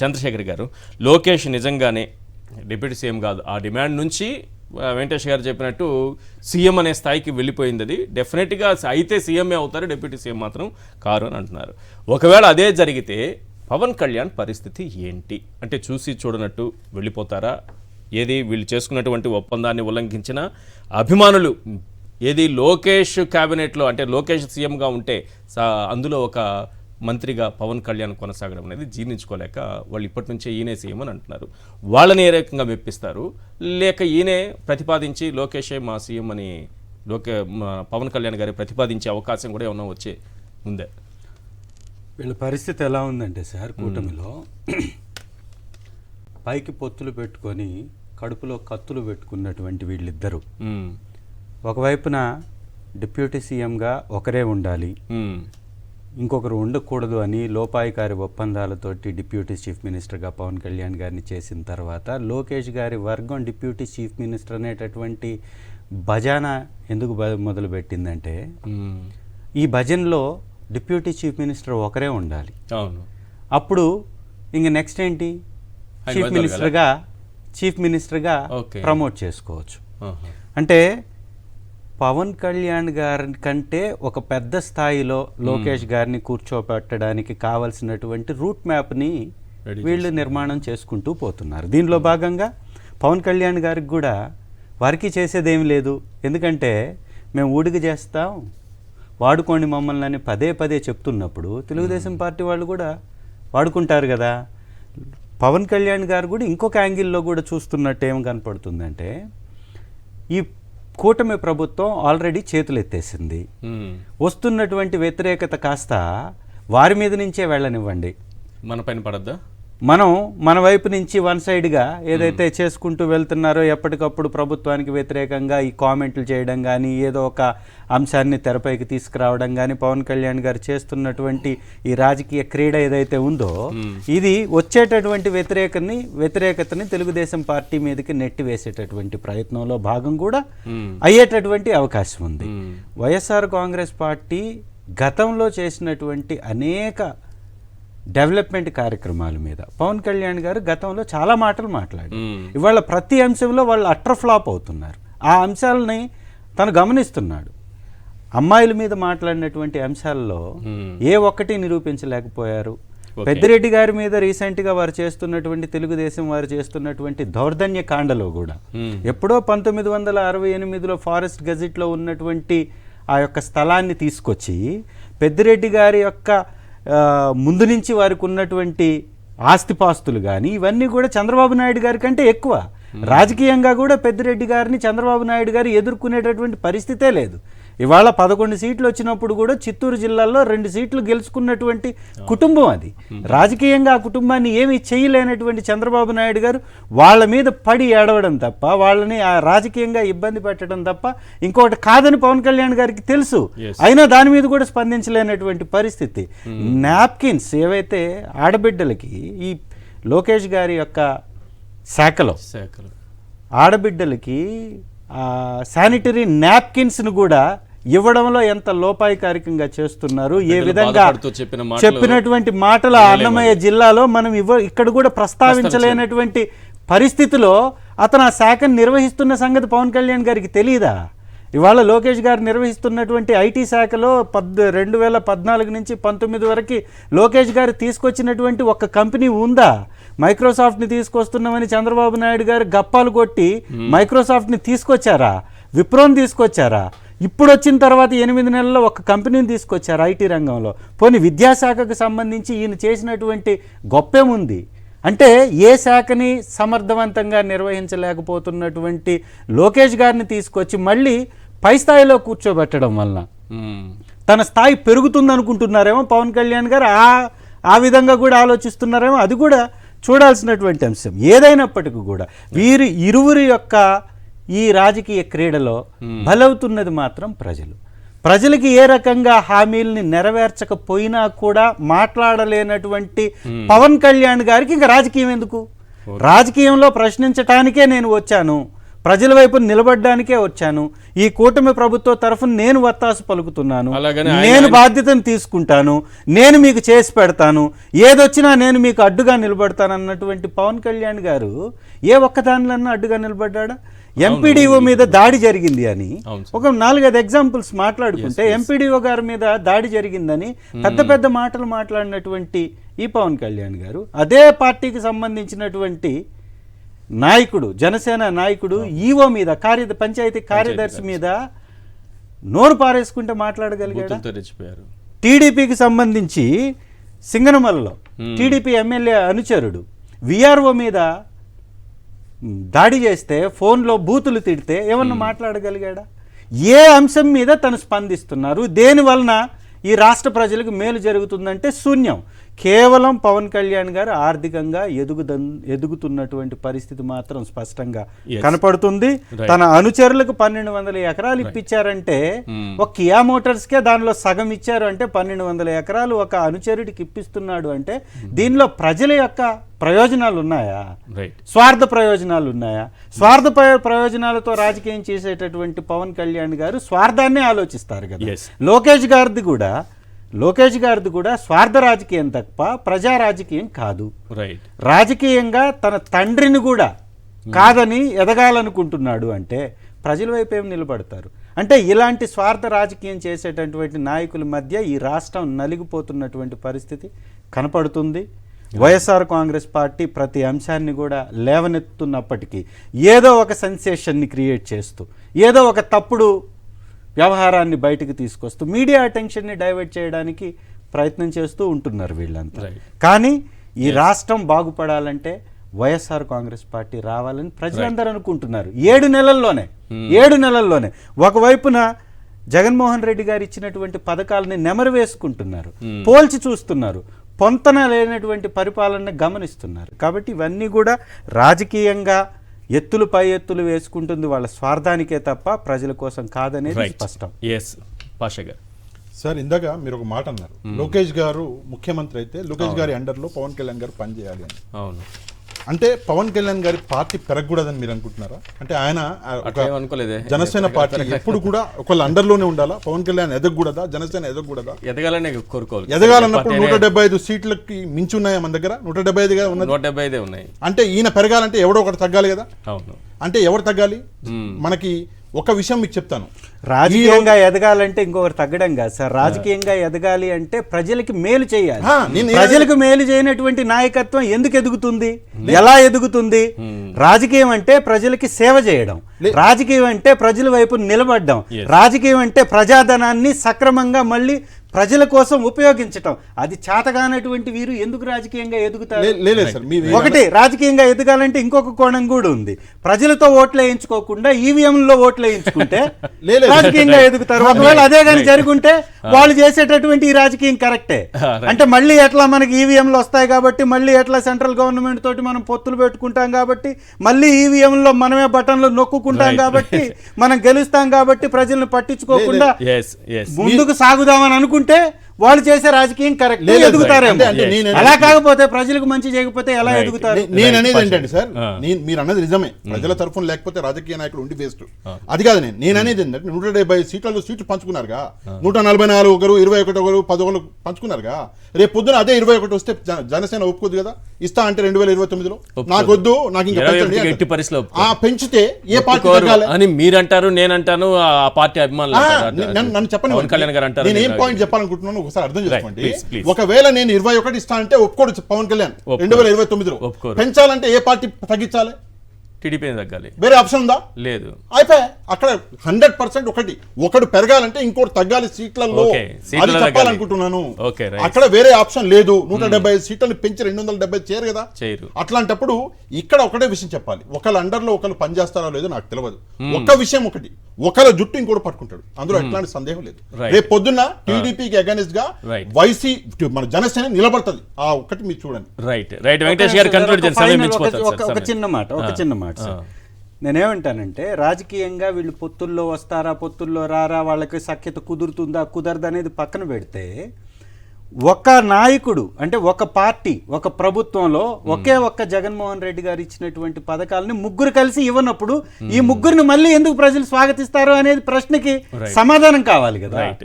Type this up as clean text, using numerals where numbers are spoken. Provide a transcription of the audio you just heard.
చంద్రశేఖర్ గారు, లోకేష్ నిజంగానే deputy CM కాదు, ఆ డిమాండ్ నుంచి వెంకటేష్ గారు చెప్పినట్టు సీఎం అనే స్థాయికి వెళ్ళిపోయింది. అది డెఫినెట్గా అయితే సీఎంఏ అవుతారు, డిప్యూటీ సీఎం మాత్రం కారు అని అంటున్నారు. ఒకవేళ అదే జరిగితే పవన్ కళ్యాణ్ పరిస్థితి ఏంటి? అంటే చూసి చూడనట్టు వెళ్ళిపోతారా? ఏది వీళ్ళు చేసుకున్నటువంటి ఒప్పందాన్ని ఉల్లంఘించిన అభిమానులు ఏది లోకేష్ క్యాబినెట్లో అంటే లోకేష్ సీఎంగా ఉంటే అందులో ఒక మంత్రిగా పవన్ కళ్యాణ్ కొనసాగడం అనేది జీర్ణించుకోలేక వాళ్ళు ఇప్పటి నుంచే ఈయనే సీఎం అని అంటున్నారు. వాళ్ళని ఏ రకంగా మెప్పిస్తారు? లేక ఈయనే ప్రతిపాదించి లోకేషే మా సీఎం అని పవన్ కళ్యాణ్ గారి ప్రతిపాదించే అవకాశం కూడా ఏమన్నా వచ్చే ఉందే? వీళ్ళ పరిస్థితి ఎలా ఉందంటే సార్, కూటమిలో పైకి పొత్తులు పెట్టుకొని కడుపులో కత్తులు పెట్టుకున్నటువంటి వీళ్ళిద్దరూ ఒకవైపున డిప్యూటీ సీఎంగా ఒకరే ఉండాలి, ఇంకొకరు ఉండకూడదు అని లోపాయికారి ఒప్పందాలతోటి డిప్యూటీ చీఫ్ మినిస్టర్గా పవన్ కళ్యాణ్ గారిని చేసిన తర్వాత లోకేష్ గారి వర్గం డిప్యూటీ చీఫ్ మినిస్టర్ అనేటటువంటి భజన ఎందుకు మొదలుపెట్టిందంటే ఈ భజనలో డిప్యూటీ చీఫ్ మినిస్టర్ ఒకరే ఉండాలి. అప్పుడు ఇంక నెక్స్ట్ ఏంటి, చీఫ్ మినిస్టర్గా ప్రమోట్ చేసుకోవచ్చు. అంటే పవన్ కళ్యాణ్ గారి కంటే ఒక పెద్ద స్థాయిలో లోకేష్ గారిని కూర్చోపెట్టడానికి కావలసినటువంటి రూట్ మ్యాప్ని వీళ్ళు నిర్మాణం చేసుకుంటూ పోతున్నారు. దీనిలో భాగంగా పవన్ కళ్యాణ్ గారికి కూడా వారికి చేసేదేమి లేదు, ఎందుకంటే మేము ఊడికి చేస్తాం వాడుకోండి మమ్మల్ని అని పదే పదే చెప్తున్నప్పుడు తెలుగుదేశం పార్టీ వాళ్ళు కూడా వాడుకుంటారు కదా. పవన్ కళ్యాణ్ గారు కూడా ఇంకొక యాంగిల్లో కూడా చూస్తున్నట్టు ఏం కనపడుతుందంటే, ఈ కూటమి ప్రభుత్వం ఆల్రెడీ చేతులు ఎత్తేసింది, వస్తున్నటువంటి వ్యతిరేకత కాస్త వారి మీద నుంచే వెళ్ళనివ్వండి, మన పైన పడద్దా, మనం మన వైపు నుంచి వన్ సైడ్గా ఏదైతే చేసుకుంటూ వెళ్తున్నారో ఎప్పటికప్పుడు ప్రభుత్వానికి వ్యతిరేకంగా ఈ కామెంట్లు చేయడం కానీ ఏదో ఒక అంశాన్ని తెరపైకి తీసుకురావడం కానీ పవన్ కళ్యాణ్ గారు చేస్తున్నటువంటి ఈ రాజకీయ క్రీడ ఏదైతే ఉందో ఇది వచ్చేటటువంటి వ్యతిరేకతని తెలుగుదేశం పార్టీ మీదకి నెట్టివేసేటటువంటి ప్రయత్నంలో భాగం కూడా అయ్యేటటువంటి అవకాశం ఉంది. వైఎస్ఆర్ కాంగ్రెస్ పార్టీ గతంలో చేసినటువంటి అనేక డెవలప్మెంట్ కార్యక్రమాల మీద పవన్ కళ్యాణ్ గారు గతంలో చాలా మాటలు మాట్లాడారు. ఇవాళ ప్రతి అంశంలో వాళ్ళు అట్టర్ ఫ్లాప్ అవుతున్నారు. ఆ అంశాలని తను గమనిస్తున్నాడు. అమ్మాయిల మీద మాట్లాడినటువంటి అంశాల్లో ఏ ఒక్కటి నిరూపించలేకపోయారు. పెద్దిరెడ్డి గారి మీద రీసెంట్గా వారు చేస్తున్నటువంటి తెలుగుదేశం వారు చేస్తున్నటువంటి దౌర్జన్య కాండలో కూడా ఎప్పుడో 1968లో ఫారెస్ట్ గజెట్లో ఉన్నటువంటి ఆ యొక్క స్థలాన్ని తీసుకొచ్చి పెద్దిరెడ్డి గారి యొక్క ముందు నుంచి వారికి ఉన్నటువంటి ఆస్తిపాస్తులు కానీ ఇవన్నీ కూడా చంద్రబాబు నాయుడు గారి కంటే ఎక్కువ. రాజకీయంగా కూడా పెద్దిరెడ్డి గారిని చంద్రబాబు నాయుడు గారు ఎదుర్కొనేటటువంటి పరిస్థితే లేదు. ఇవాళ 11 సీట్లు వచ్చినప్పుడు కూడా చిత్తూరు జిల్లాలో 2 సీట్లు గెలుచుకున్నటువంటి కుటుంబం అది. రాజకీయంగా ఆ కుటుంబాన్ని ఏమీ చేయలేనటువంటి చంద్రబాబు నాయుడు గారు వాళ్ళ మీద పడి ఏడవడం తప్ప, వాళ్ళని ఆ రాజకీయంగా ఇబ్బంది పెట్టడం తప్ప ఇంకొకటి కాదని పవన్ కళ్యాణ్ గారికి తెలుసు. అయినా దాని మీద కూడా స్పందించలేనటువంటి పరిస్థితి. నాప్కిన్స్ ఏవైతే ఆడబిడ్డలకి ఈ లోకేష్ గారి యొక్క శాఖలో ఆడబిడ్డలకి శానిటరీ నాప్కిన్స్ను కూడా ఇవ్వడంలో ఎంత లోపాయికారికంగా చేస్తున్నారు, ఏ విధంగా చెప్పినటువంటి మాటలు అన్నమయ్య జిల్లాలో మనం ఇక్కడ కూడా ప్రస్తావించలేనటువంటి పరిస్థితిలో అతను ఆ శాఖను నిర్వహిస్తున్న సంగతి పవన్ కళ్యాణ్ గారికి తెలియదా? ఇవాళ లోకేష్ గారు నిర్వహిస్తున్నటువంటి ఐటీ శాఖలో 2014 నుంచి 19 వరకు లోకేష్ గారు తీసుకొచ్చినటువంటి ఒక కంపెనీ ఉందా? మైక్రోసాఫ్ట్ని తీసుకొస్తున్నామని చంద్రబాబు నాయుడు గారు గప్పాలు కొట్టి మైక్రోసాఫ్ట్ని తీసుకొచ్చారా? విప్రోని తీసుకొచ్చారా? ఇప్పుడు వచ్చిన తర్వాత 8 నెలల్లో ఒక కంపెనీని తీసుకొచ్చారు ఐటీ రంగంలో. పోనీ విద్యాశాఖకు సంబంధించి ఈయన చేసినటువంటి గొప్పేముంది? అంటే ఏ శాఖని సమర్థవంతంగా నిర్వహించలేకపోతున్నటువంటి లోకేష్ గారిని తీసుకొచ్చి మళ్ళీ పై స్థాయిలో కూర్చోబెట్టడం వలన తన స్థాయి పెరుగుతుంది అనుకుంటున్నారేమో పవన్ కళ్యాణ్ గారు. ఆ విధంగా కూడా ఆలోచిస్తున్నారేమో. అది కూడా చూడాల్సినటువంటి అంశం. ఏదైనప్పటికీ కూడా వీరి ఇరువురి యొక్క ఈ రాజకీయ క్రీడలో బలవుతున్నది మాత్రం ప్రజలకి ఏ రకంగా హామీల్ని నెరవేర్చకపోయినా కూడా మాట్లాడలేనటువంటి పవన్ కళ్యాణ్ గారికి ఇంకా రాజకీయం ఎందుకు? రాజకీయంలో ప్రశ్నించటానికే నేను వచ్చాను, ప్రజల వైపు నిలబడడానికే వచ్చాను. ఈ కూటమి ప్రభుత్వ తరఫున నేను వత్తాసు పలుకుతున్నాను, నేను బాధ్యతను తీసుకుంటాను, నేను మీకు చేసి పెడతాను, ఏదొచ్చినా నేను మీకు అడ్డుగా నిలబడతాను అన్నటువంటి పవన్ కళ్యాణ్ గారు ఏ ఒక్కదానిలన్నా అడ్డుగా నిలబడ్డా? ఎంపీడీఓ మీద దాడి జరిగింది అని ఒక 4-5 ఎగ్జాంపుల్స్ మాట్లాడుకుంటే ఎంపీడీఓ గారి మీద దాడి జరిగిందని పెద్ద పెద్ద మాటలు మాట్లాడినటువంటి ఈ పవన్ కళ్యాణ్ గారు అదే పార్టీకి సంబంధించినటువంటి నాయకుడు, జనసేన నాయకుడు ఈవో మీద, పంచాయతీ కార్యదర్శి మీద నోరు పారేసుకుంటే మాట్లాడగలిగాడు. టీడీపీకి సంబంధించి సింగనమలలో టీడీపీ ఎమ్మెల్యే అనుచరుడు విఆర్ఓ మీద దాడి చేస్తే ఫోన్లో బూతులు తిడితే ఏమన్నా మాట్లాడగలిగాడా? ఏ అంశం మీద తను స్పందిస్తున్నారు, దేని వలన ఈ రాష్ట్ర ప్రజలకు మేలు జరుగుతుందంటే శూన్యం. కేవలం పవన్ కళ్యాణ్ గారు ఆర్థికంగా ఎదుగుతున్నటువంటి పరిస్థితి మాత్రం స్పష్టంగా కనపడుతుంది. తన అనుచరులకు 1200 ఎకరాలు ఇప్పించారంటే ఒక కియా మోటార్స్కే దానిలో సగం ఇచ్చారు అంటే 1200 ఎకరాలు ఒక అనుచరుడికి ఇప్పిస్తున్నాడు అంటే దీనిలో ప్రజల యొక్క ప్రయోజనాలు ఉన్నాయా? స్వార్థ ప్రయోజనాలు ఉన్నాయా? స్వార్థ ప్రయోజనాలతో రాజకీయం చేసేటటువంటి పవన్ కళ్యాణ్ గారు స్వార్థాన్ని ఆలోచిస్తారు కదా. లోకేష్ గారిది కూడా స్వార్థ రాజకీయం తప్ప ప్రజా రాజకీయం కాదు. రాజకీయంగా తన తండ్రిని కూడా కాదని ఎదగాలనుకుంటున్నాడు అంటే ప్రజల వైపు ఏం నిలబడతారు? అంటే ఇలాంటి స్వార్థ రాజకీయం చేసేటటువంటి నాయకుల మధ్య ఈ రాష్ట్రం నలిగిపోతున్నటువంటి పరిస్థితి కనపడుతుంది. వైఎస్ఆర్ కాంగ్రెస్ పార్టీ ప్రతి అంశాన్ని కూడా లేవనెత్తుతున్నప్పటికీ ఏదో ఒక సెన్సేషన్ని క్రియేట్ చేస్తూ, ఏదో ఒక తప్పుడు వ్యవహారాన్ని బయటకు తీసుకొస్తూ మీడియా అటెన్షన్ని డైవర్ట్ చేయడానికి ప్రయత్నం చేస్తూ ఉంటున్నారు వీళ్ళంతా. కానీ ఈ రాష్ట్రం బాగుపడాలంటే వైఎస్ఆర్ కాంగ్రెస్ పార్టీ రావాలని ప్రజలందరూ అనుకుంటున్నారు. 7 నెలల్లోనే ఒకవైపున జగన్మోహన్ రెడ్డి గారు ఇచ్చినటువంటి పథకాలని నెమరు వేసుకుంటున్నారు, పోల్చి చూస్తున్నారు, పొంతన లేనటువంటి పరిపాలన గమనిస్తున్నారు. కాబట్టి ఇవన్నీ కూడా రాజకీయంగా ఎత్తులు పై ఎత్తులు వేసుకుంటుంది వాళ్ళ స్వార్థానికే తప్ప ప్రజల కోసం కాదనేది స్పష్టం. సార్, ఇందాక మీరు ఒక మాట అన్నారు, లోకేష్ గారు ముఖ్యమంత్రి అయితే లోకేష్ గారి అండర్లో పవన్ కళ్యాణ్ గారు పనిచేయాలి అని. అవును, అంటే పవన్ కళ్యాణ్ గారి పార్టీ పెరగకూడదని మీరు అనుకుంటున్నారా? అంటే ఆయన జనసేన పార్టీ ఎప్పుడు కూడా ఒకళ్ళ అండర్లోనే ఉండాలా? పవన్ కళ్యాణ్ ఎదగకూడదా? జనసేన ఎదగకూడదా? ఎదగాలనే కోరుకోవాలి. ఎదగాలన్నప్పుడు 175 సీట్లకి మించి ఉన్నాయా మన దగ్గర? 175 ఉన్నది. 175 ఉన్నాయి. అంటే ఈయన పెరగాలంటే ఎవడో ఒకటి తగ్గాలి కదా. అవును, అంటే ఎవరు తగ్గాలి? మనకి ఒక విషయం మీకు చెప్తాను, రాజకీయంగా ఎదగాలంటే ఇంకొకరు తగ్గడం కాదు సార్. రాజకీయంగా ఎదగాలి అంటే ప్రజలకి మేలు చేయాలి. ప్రజలకు మేలు చేయనటువంటి నాయకత్వం ఎందుకు ఎదుగుతుంది? ఎలా ఎదుగుతుంది? రాజకీయం అంటే ప్రజలకి సేవ చేయడం, రాజకీయం అంటే ప్రజల వైపు నిలబడడం, రాజకీయం అంటే ప్రజాధనాన్ని సక్రమంగా మళ్ళీ ప్రజల కోసం ఉపయోగించటం. అది చేతగానటువంటి వీరు ఎందుకు రాజకీయంగా ఎదుగుతారు? ఒకటి, రాజకీయంగా ఎదగాలంటే ఇంకొక కోణం కూడా ఉంది. ప్రజలతో ఓట్లు వేయించుకోకుండా ఈవీఎంలో ఓట్లు వేయించుకుంటే రాజకీయంగా ఎదుగుతారు. ఒకవేళ అదే కానీ జరుగుంటే వాళ్ళు చేసేటటువంటి ఈ రాజకీయం కరెక్టే. అంటే మళ్ళీ ఎట్లా మనకి ఈవీఎంలు వస్తాయి కాబట్టి, మళ్ళీ ఎట్లా సెంట్రల్ గవర్నమెంట్ తోటి మనం పొత్తులు పెట్టుకుంటాం కాబట్టి, మళ్ళీ ఈవీఎంలో మనమే బటన్లు నొక్కుకుంటాం కాబట్టి, మనం గెలుస్తాం కాబట్టి ప్రజలను పట్టించుకోకుండా ముందుకు సాగుదామని అనుకుంటే వాళ్ళు చేసే రాజకీయం కరెక్ట్, ఎదుగుతారేమో. అలా కాకపోతే ప్రజలకు మంచి చేయకపోతే ఎలా ఎదుగుతారు? నేను అనేది ఏంటంటే సార్, మీరు అన్నది నిజమే, ప్రజల తరఫున లేకపోతే రాజకీయ నాయకులు ఉండి వేస్ట్. అది కాదు నేను అనేది ఏంటంటే 170 సీట్లు పంచుకున్నారుగా, 144 ఒకరు, 21 ఒకరు, 10 ఒకరు పంచుకున్నారుగా. రేపు పొద్దున అదే 21 వస్తే జనసేన ఒప్పుకోదు కదా. ఇస్తా అంటే 2029లో నాకొద్దు, నాకు ఇంకా పెంచితే ఏ పార్టీ అని మీరు అంటారు, నేనంటాను, ఆ పార్టీ అభిమానులు నన్ను చెప్పండి. నేను ఏం పాయింట్ చెప్పాలనుకుంటున్నాను ఒకసారి అర్థం చేసుకోండి. ఒకవేళ నేను 21 ఇస్తా అంటే ఒప్పుకోడు పవన్ కళ్యాణ్ 2029లో. పెంచాలంటే ఏ పార్టీ తగ్గించాలి? టీడీపీ తగ్గాలి. వేరే ఆప్షన్ ఉందా? లేదు. అయిపోయి అక్కడ 100% ఒకటి పెరగాలంటే ఇంకోటి తగ్గాలి సీట్లలో. అది చెప్పాలనుకుంటున్నాను. అక్కడ వేరే ఆప్షన్ లేదు. 175 సీట్లను పెంచి 270 చేయరు కదా. అట్లాంటప్పుడు ఇక్కడ ఒకటే విషయం చెప్పాలి, ఒకళ్ళ అండర్లో ఒకళ్ళు పనిచేస్తారో లేదో నాకు తెలియదు. ఒక్క విషయం ఒకటి, ఒకళ్ళ జుట్టు ఇంకోటి పట్టుకుంటాడు, అందులో ఎట్లాంటి సందేహం లేదు. రేపు పొద్దున్న టీడీపీకి అగైనెస్ట్ గా వైసీ మన జనసేన నిలబడుతుంది. ఆ ఒక్కటి మీరు చూడండి. ఒక చిన్న మాట నేనేమంటానంటే, రాజకీయంగా వీళ్ళు పొత్తుల్లో వస్తారా, పొత్తుల్లో రారా, వాళ్ళకి సఖ్యత కుదురుతుందా కుదరదా అనేది పక్కన పెడితే, ఒక నాయకుడు అంటే ఒక పార్టీ ఒక ప్రభుత్వంలో ఒకే ఒక్క జగన్మోహన్ రెడ్డి గారు ఇచ్చినటువంటి పథకాలని ముగ్గురు కలిసి ఇవ్వనప్పుడు ఈ ముగ్గురిని మళ్ళీ ఎందుకు ప్రజలు స్వాగతిస్తారు అనేది ప్రశ్నకి సమాధానం కావాలి కదా.